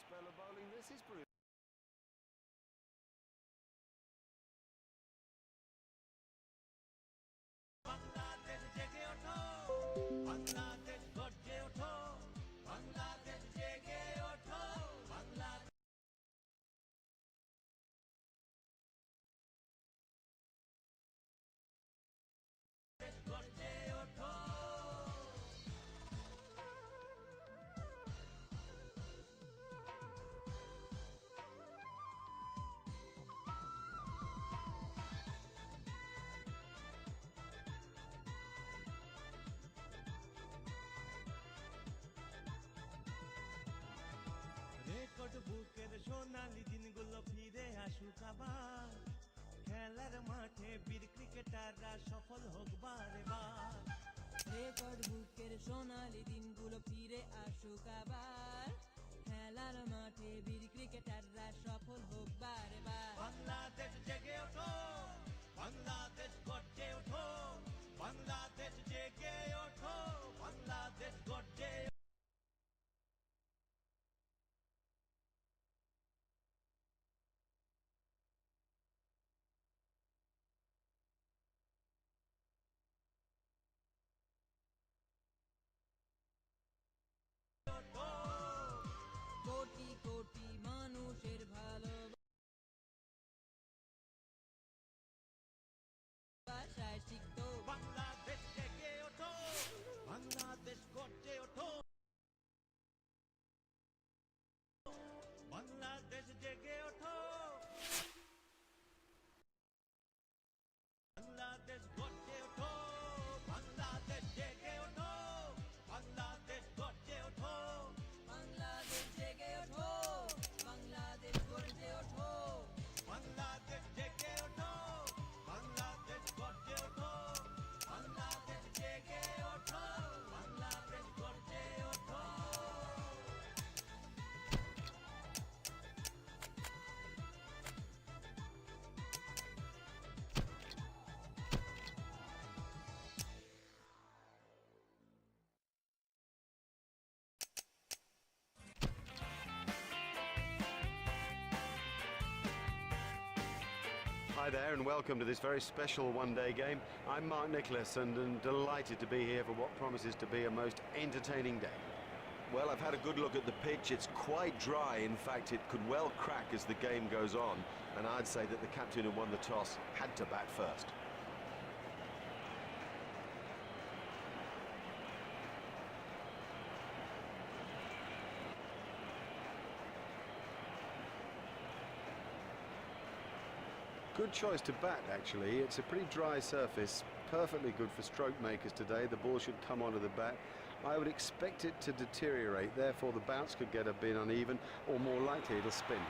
spell of bowling this is brilliant. Bangladesh জেগে ওঠো, বাংলাদেশ গর্জে ওঠো, বাংলাদেশ জেগে ওঠো, বাংলাদেশ গর্জে ওঠো। রেকর্ড বুকের সোনালি দিনগুলো ফিরে আসুক আবার, খেলার মাঠে বীর ক্রিকেটাররা সফল হোক বারে বার। রেকর্ড বুকের সোনালি দিনগুলো ফিরে আসুক আবার, খেলার মাঠে বীর ক্রিকেটাররা সফল হোক বারে বার। বাংলাদেশ জেগে ওঠো, বাংলাদেশ গর্জে ওঠো, বাংলাদেশ জেগে ওঠো, বাংলাদেশ গর্জে ওঠো। কোটি কোটি মানুষের ভালোবাসায় সিক্ত বাংলাদেশ জেগে ওঠো, বাংলাদেশ গর্জে ওঠো, বাংলাদেশ জেগে ওঠো, বাংলাদেশ গর্জে ওঠো, বাংলাদেশ জেগে ওঠো, বাংলাদেশ গর্জে ওঠো। বাংলাদেশ জেগে ওঠো, বাংলাদেশ গর্জে ওঠো, বাংলাদেশ জেগে ওঠো, বাংলাদেশ গর্জে ওঠো, বাংলাদেশ জেগে ওঠো, বাংলাদেশ গর্জে ওঠো। Hi there and welcome to this very special one-day game. I'm Mark Nicholas and am delighted to be here for what promises to be a most entertaining day. Well, I've had a good look at the pitch. It's quite dry. In fact, it could well crack as the game goes on. And I'd say that the captain who won the toss had to bat first. Good choice to bat, actually. It's a pretty dry surface, perfectly good for stroke makers today. The ball should come onto the bat. I would expect it to deteriorate, therefore the bounce could get a bit uneven, or more likely it'll spin.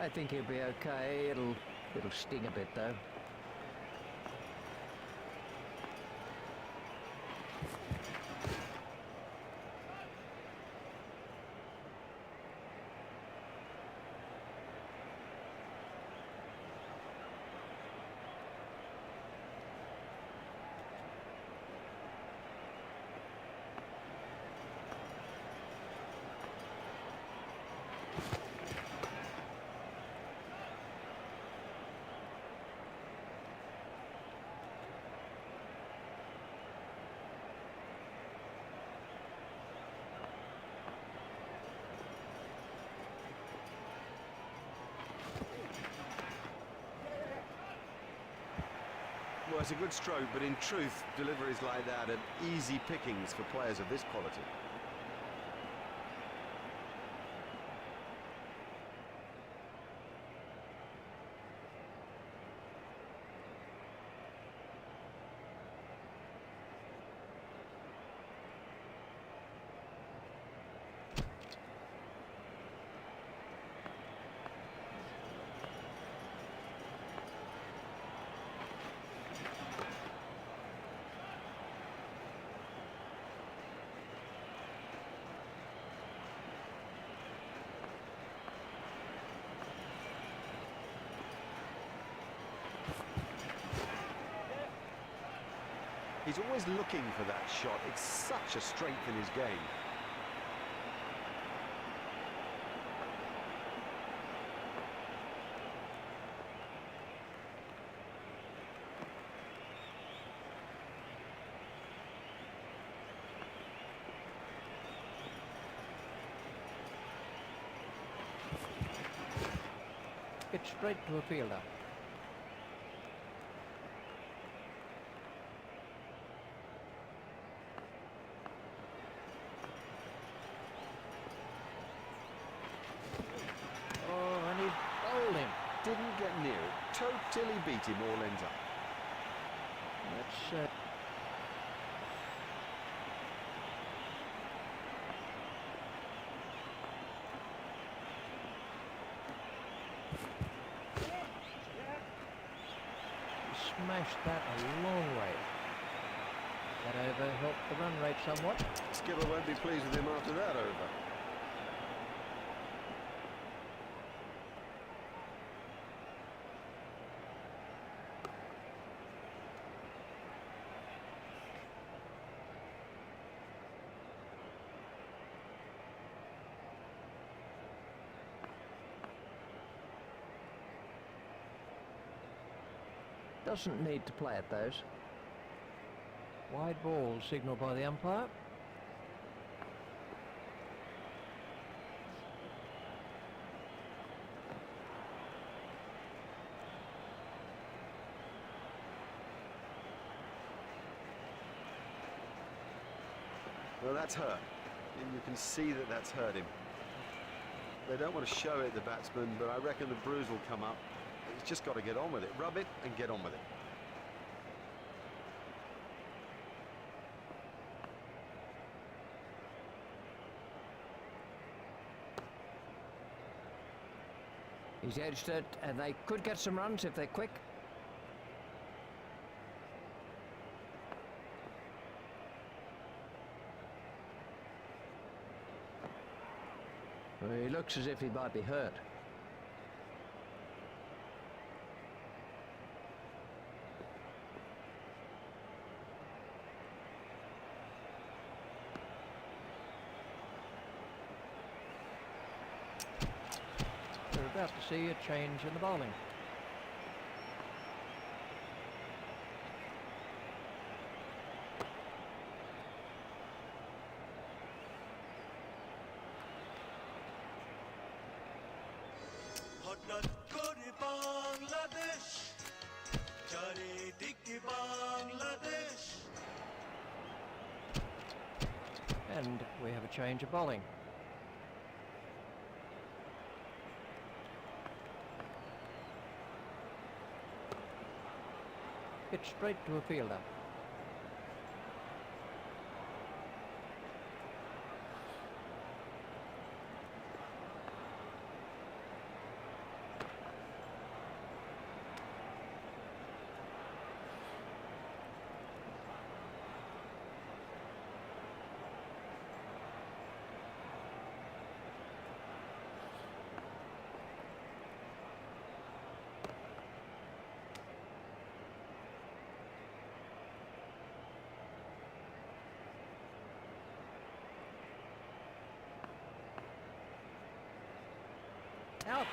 I think he'll be okay. It'll sting a bit though. Well, it's a good stroke, but in truth, deliveries like that are easy pickings for players of this quality. He's always looking for that shot. It's such a strength in his game. It's straight to a fielder. Oh, and he bowled him. Didn't get near it. Totally beat him all ends up. That's smashed that a long way. That over helped the run rate somewhat. Skipper won't be pleased with him after that over. Doesn't need to play at those. Wide ball signalled by the umpire. Well, that's hurt. And you can see that that's hurt him. They don't want to show it, the batsman, but I reckon the bruise will come up. He's just got to get on with it. Rub it and get on with it. He's edged it, and they could get some runs if they're quick. Well, he looks as if he might be hurt. We're about to see a change in the bowling. হঠাৎ করে বাংলাদেশ চারিদিকে Bangladesh And we have a change of bowling. It's straight to a fielder. Out.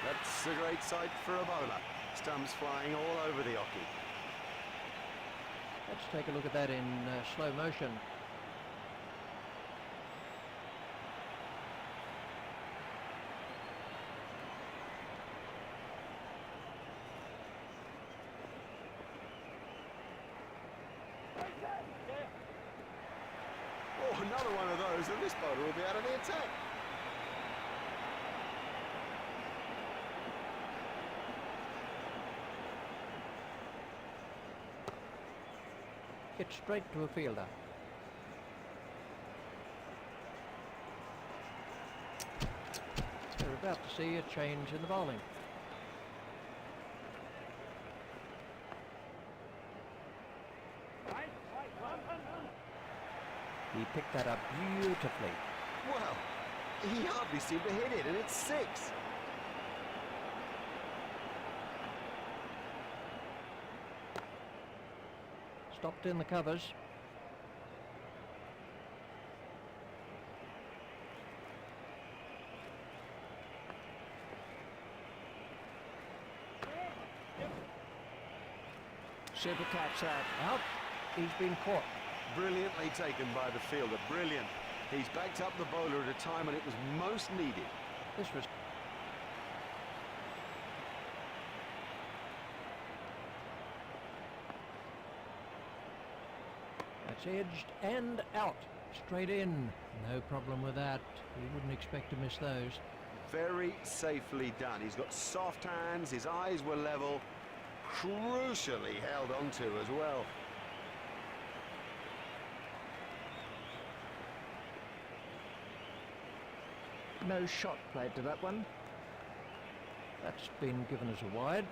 That's a great sight for a bowler. Stumps flying all over the hockey. Let's take a look at that in slow motion. Oh, another one of those, and this bowler will be out of the attack. Hit straight to a fielder. We're about to see a change in the bowling. He picked that up beautifully. Well, he hardly seemed to hit it, and it's 6. Stopped in the covers. Super catch that. Out. He's been caught. Brilliantly taken by the fielder, brilliant. He's backed up the bowler at a time when it was most needed. This was... That's edged and out. Straight in. No problem with that. You wouldn't expect to miss those. Very safely done. He's got soft hands, his eyes were level, crucially held onto as well. No shot played to that one. That's been given as a wide.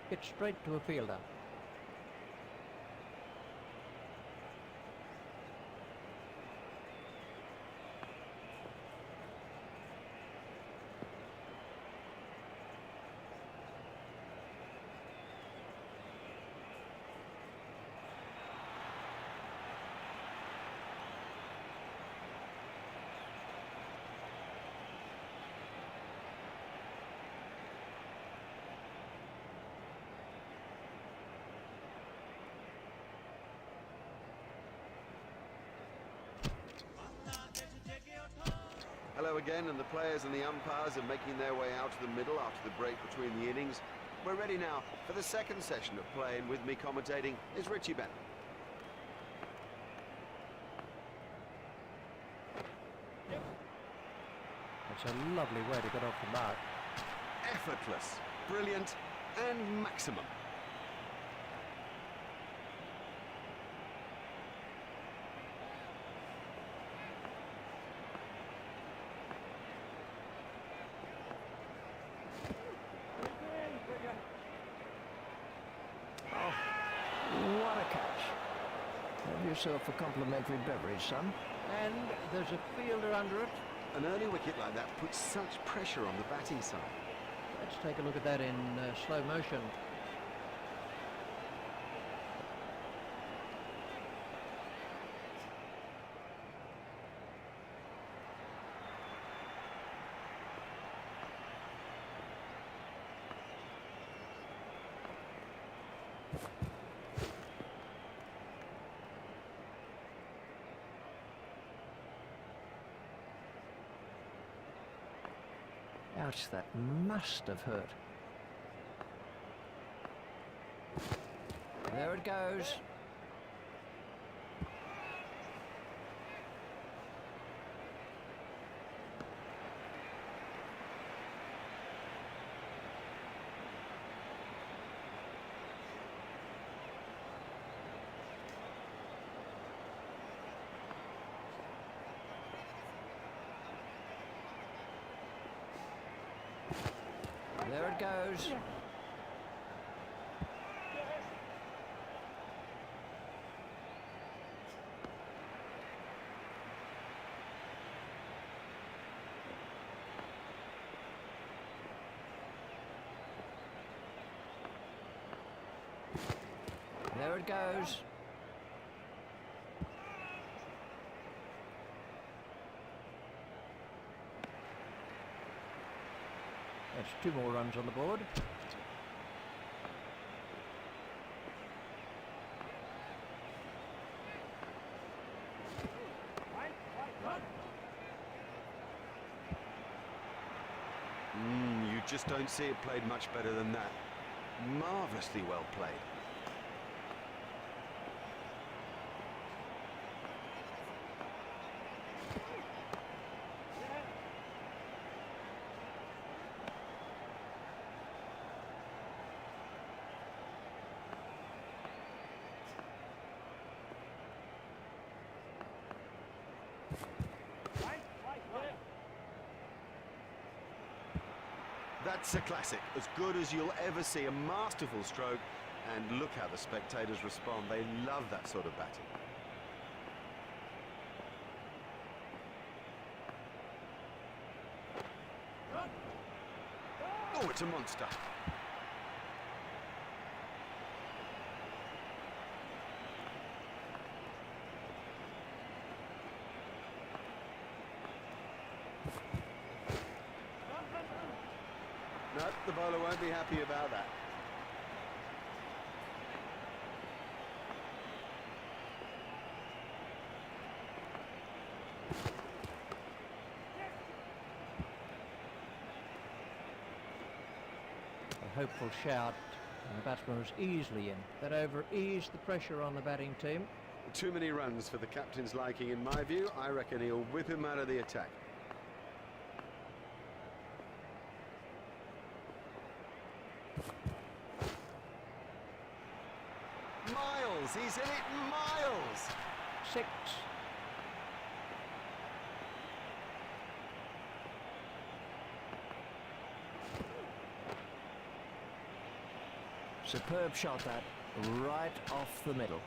Hit straight to a fielder. Hello again, and the players and the umpires are making their way out to the middle after the break between the innings. We're ready now for the second session of play, and with me commentating is Richie Bennett. That's a lovely way to get off the mark. Effortless, brilliant, and maximum. What a catch. Have yourself a complimentary beverage, son. And there's a fielder under it. An early wicket like that puts such pressure on the batting side. Let's take a look at that in slow motion. Ouch, that must have hurt. There it goes. There it goes. There it goes. 2 more runs on the board. You just don't see it played much better than that. Marvellously well played. That's a classic, as good as you'll ever see. A masterful stroke, and look how the spectators respond. They love that sort of batting. Oh, it's a monster. No, the bowler won't be happy about that. A hopeful shout, and the batsman was easily in. That over eased the pressure on the batting team. Too many runs for the captain's liking, in my view. I reckon he'll whip him out of the attack. Miles, he's in it, Miles! 6. Superb shot that, right off the middle.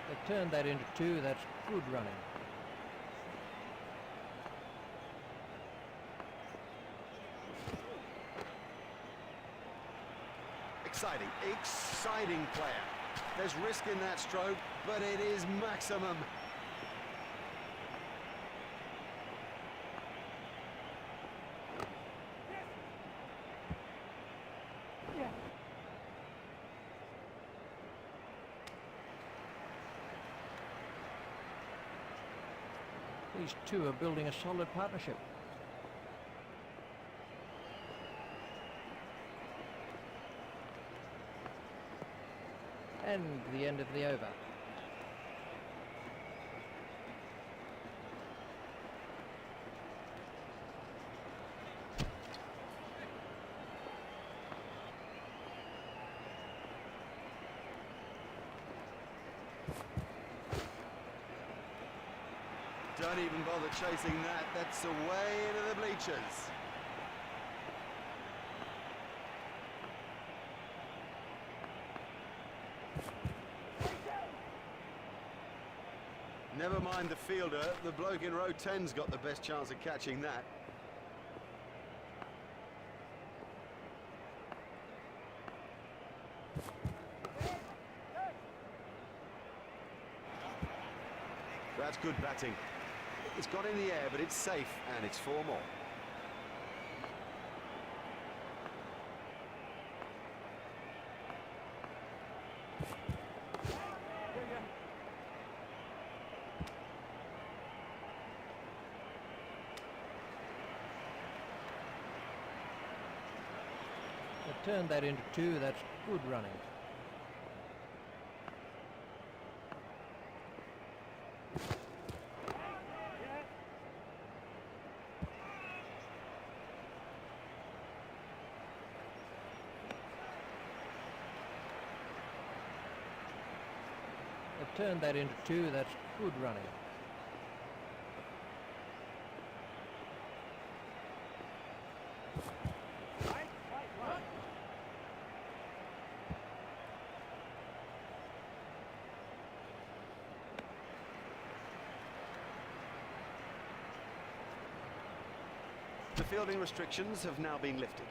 They turned that into 2. That's good running. Exciting, exciting player. There's risk in that stroke, but it is maximum. These two are building a solid partnership. And the end of the over. Don't even bother chasing that. That's away into the bleachers. Never mind the fielder, the bloke in row 10's got the best chance of catching that. That's good batting. It's got in the air, but it's safe, and it's 4 more. They turned that into 2. That's good running. They've turned that into 2. That's good running. The fielding restrictions have now been lifted.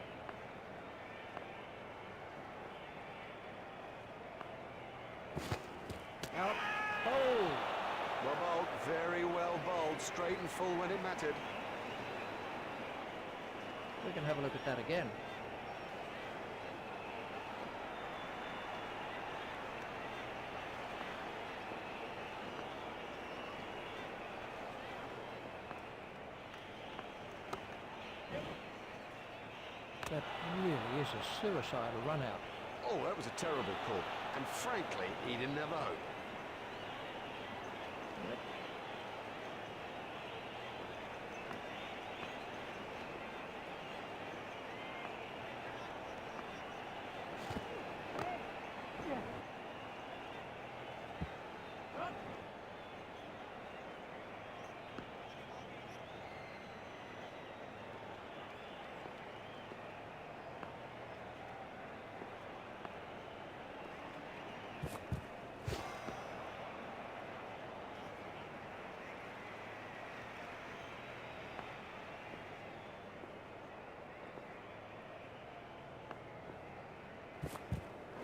Out. Oh! Well bowled, very well bowled, straight and full when it mattered. We can have a look at that again. That really is a suicidal run out. Oh, that was a terrible call. And frankly, he didn't have a hope.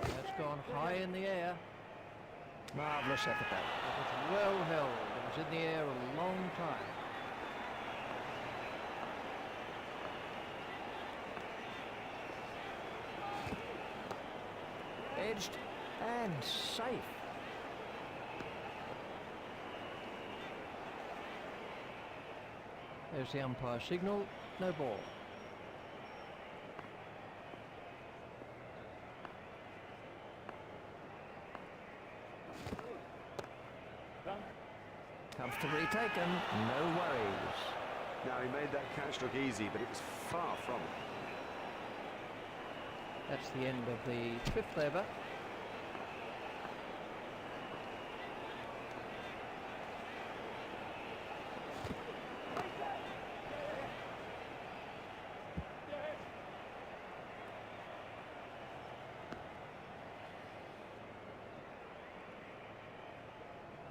That's gone high in the air. Marvellous effort that. It was well held. It was in the air a long time. Edged and safe. There's the umpire signal. No ball. Comfortably taken, no worries. Now, he made that catch look easy, but it was far from it. That's the end of the 5th over.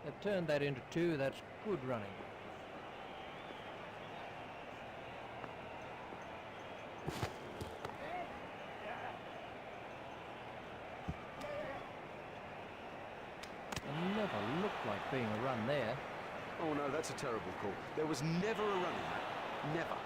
They've turned that into 2. That's good running. It never looked like being a run there. Oh no, that's a terrible call. There was never a run in that. Never.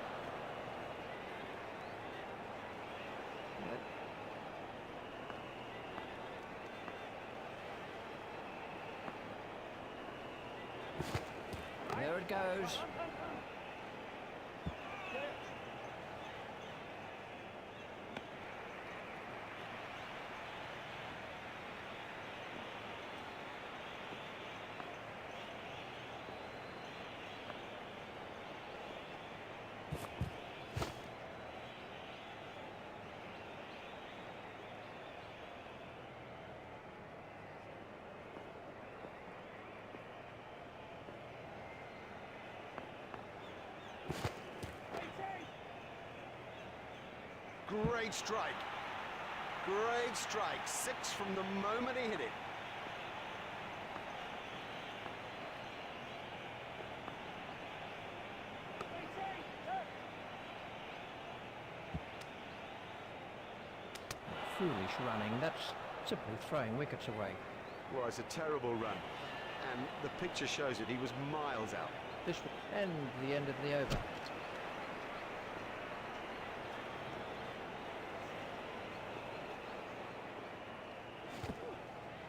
There it goes. Great strike. Great strike. 6 from the moment he hit it. Foolish running. That's simply throwing wickets away. Well, it's a terrible run. And the picture shows it. He was miles out. This and the end of the over.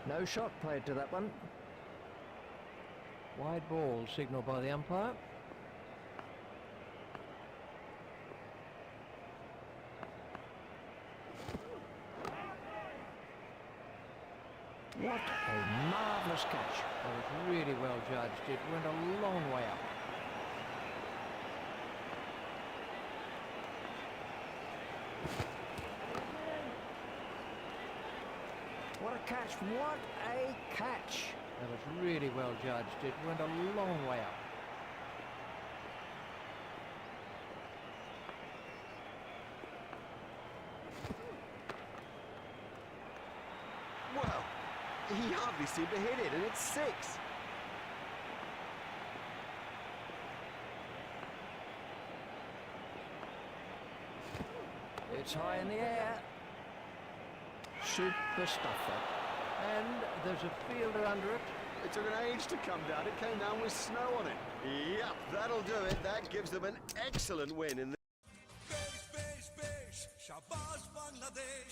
No shot played to that one. Wide ball signalled by the umpire. What a marvellous catch. That was really well judged. It went a long way up. What a catch, what a catch. That was really well judged. It went a long way up. Well, he hardly seemed to hit it, and it's 6. It's high in the air. Super stuff, that. And there's a fielder under it. It took an age to come down. It came down with snow on it. Yep, that'll do it. That gives them an excellent win in the... বেশ বেশ বেশ শাবাশ বাংলাদেশ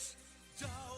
যাও